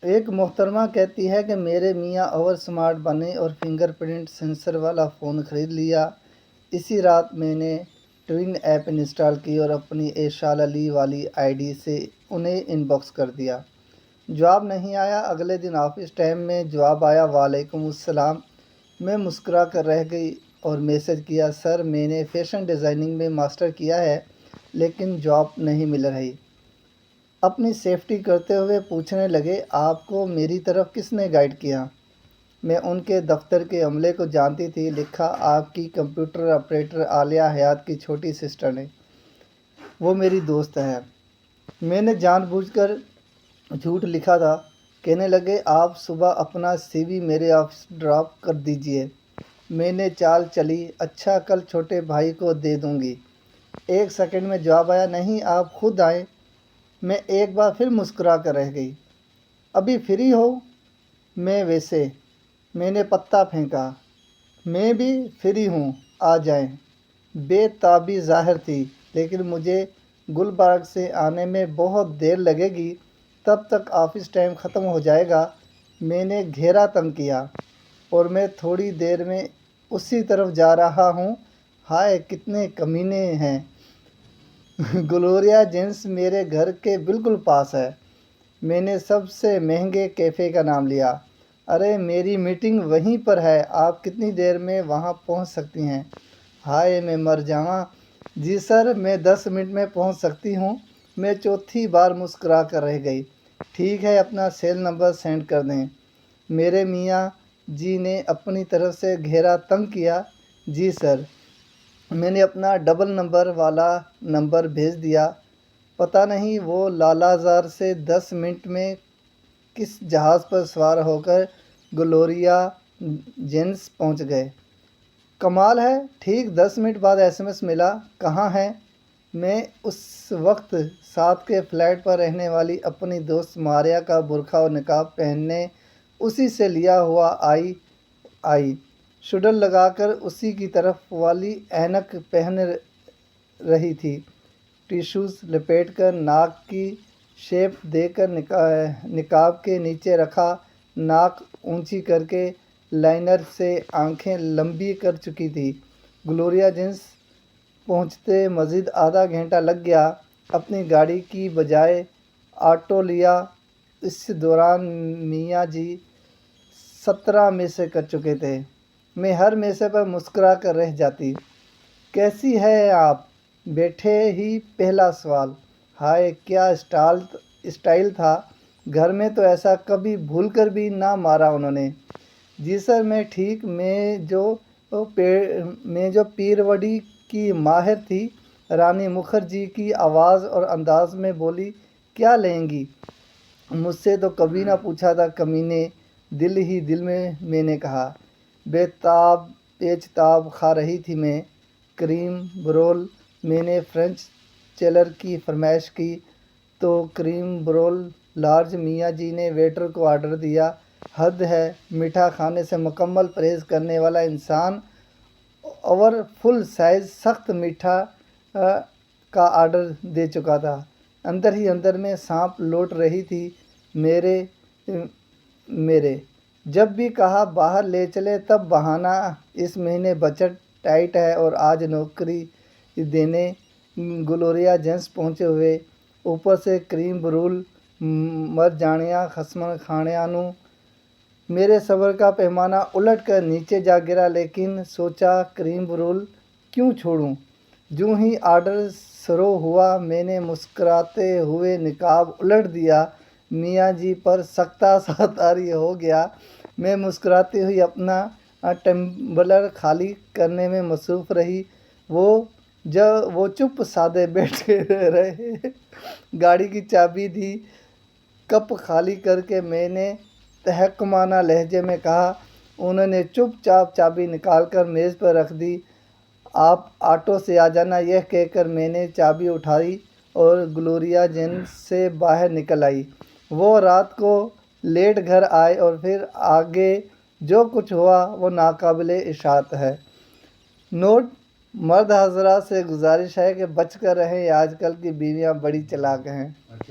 ایک محترمہ کہتی ہے کہ میرے میاں اوور سمارٹ بنے اور فنگر پرنٹ سینسر والا فون خرید لیا۔ اسی رات میں نے ٹوین ایپ انسٹال کی اور اپنی ایشال علی والی آئی ڈی سے انہیں ان باکس کر دیا۔ جواب نہیں آیا۔ اگلے دن آفس ٹائم میں جواب آیا، وعلیکم السلام۔ میں مسکرا کر رہ گئی اور میسج کیا، سر میں نے فیشن ڈیزائننگ میں ماسٹر کیا ہے لیکن جاب نہیں مل رہی۔ اپنی سیفٹی کرتے ہوئے پوچھنے لگے، آپ کو میری طرف کس نے گائیڈ کیا؟ میں ان کے دفتر کے عملے کو جانتی تھی۔ لکھا، آپ کی کمپیوٹر آپریٹر عالیہ حیات کی چھوٹی سسٹر نے۔ وہ میری دوست ہے۔ میں نے جان بوجھ کر جھوٹ لکھا تھا۔ کہنے لگے، آپ صبح اپنا سی وی میرے آفس ڈراپ کر دیجئے۔ میں نے چال چلی، اچھا کل چھوٹے بھائی کو دے دوں گی۔ 1 سیکنڈ میں جواب آیا، نہیں آپ خود آئیں۔ میں ایک بار پھر مسکرا کر رہ گئی۔ ابھی فری ہو؟ ویسے میں نے پتا پھینکا، میں بھی فری ہوں، آ جائیں۔ بے تابی ظاہر تھی، لیکن مجھے گلبرگ سے آنے میں بہت دیر لگے گی، تب تک آفس ٹائم ختم ہو جائے گا۔ میں نے گھیرا تنگ کیا اور میں تھوڑی دیر میں اسی طرف جا رہا ہوں۔ ہائے کتنے کمینے ہیں۔ گلوریا جینس میرے گھر کے بالکل پاس ہے۔ میں نے سب سے مہنگے کیفے کا نام لیا۔ ارے میری میٹنگ وہیں پر ہے، آپ کتنی دیر میں وہاں پہنچ سکتی ہیں؟ ہائے میں مر جاواں۔ جی سر میں 10 منٹ میں پہنچ سکتی ہوں۔ میں چوتھی بار مسکرا کر رہ گئی۔ ٹھیک ہے اپنا سیل نمبر سینڈ کر دیں۔ میرے میاں جی نے اپنی طرف سے گھیرا تنگ کیا۔ جی سر۔ میں نے اپنا ڈبل نمبر والا نمبر بھیج دیا۔ پتہ نہیں وہ لالازار سے 10 منٹ میں کس جہاز پر سوار ہو کر گلوریا جینس پہنچ گئے۔ کمال ہے، ٹھیک 10 منٹ بعد SMS ملا، کہاں ہیں؟ میں اس وقت ساتھ کے فلیٹ پر رہنے والی اپنی دوست ماریہ کا برقع اور نقاب پہننے اسی سے لیا ہوا آئی شڈل لگا کر اسی کی طرف والی اینک پہن رہی تھی۔ ٹیشوز لپیٹ کر ناک کی شیپ دے کر نقاب کے نیچے رکھا، ناک اونچی کر کے لائنر سے آنکھیں لمبی کر چکی تھی۔ گلوریا جینس پہنچتے مزید آدھا گھنٹہ لگ گیا۔ اپنی گاڑی کی بجائے آٹو لیا۔ اس دوران میاں جی 17 میسے کر چکے تھے۔ میں ہر میسے پر مسکرا کر رہ جاتی۔ کیسی ہے آپ؟ بیٹھے ہی پہلا سوال۔ ہائے کیا اسٹائل تھا، گھر میں تو ایسا کبھی بھول کر بھی نہ مارا انہوں نے۔ جی سر میں ٹھیک۔ میں جو پیروڈی کی ماہر تھی، رانی مکھرجی کی آواز اور انداز میں بولی، کیا لیں گی؟ مجھ سے تو کبھی نہ پوچھا تھا کمینے، دل ہی دل میں نے کہا۔ بے تاب پیچ تاب کھا رہی تھی میں۔ کریم برول۔ میں نے فرنچ چیلر کی فرمائش کی تو کریم برول لارج۔ میاں جی نے ویٹر کو آرڈر دیا۔ حد ہے، میٹھا کھانے سے مکمل پرہیز کرنے والا انسان اور فل سائز سخت میٹھا کا آرڈر دے چکا تھا۔ اندر ہی اندر میں سانپ لوٹ رہی تھی میرے۔ جب بھی کہا باہر لے چلے تب بہانہ، اس مہینے بجٹ ٹائٹ ہے اور آج نوکری دینے گلوریا جینس پہنچے ہوئے، اوپر سے کریم برول، مر جانیاں خسمن کھانیانوں۔ میرے صبر کا پیمانہ الٹ کر نیچے جا گرا، لیکن سوچا کریم برول کیوں چھوڑوں۔ جوں ہی آرڈر شروع ہوا میں نے مسکراتے ہوئے نقاب الٹ دیا۔ میاں جی پر سکتہ سا طاری ہو گیا۔ میں مسکراتی ہوئی اپنا ٹمبلر خالی کرنے میں مصروف رہی۔ وہ چپ سادے بیٹھے رہے۔ گاڑی کی چابی دی۔ کپ خالی کر کے میں نے تحکمانہ لہجے میں کہا۔ انہوں نے چپ چاپ چابی نکال کر میز پر رکھ دی۔ آپ آٹو سے آ جانا، یہ کہہ کر میں نے چابی اٹھائی اور گلوریا جینس سے باہر نکل آئی۔ وہ رات کو لیٹ گھر آئے اور پھر آگے جو کچھ ہوا وہ ناقابل اشاعت ہے۔ نوٹ: مرد حضرات سے گزارش ہے کہ بچ کر رہیں، آج کل کی بیویاں بڑی چالاک ہیں۔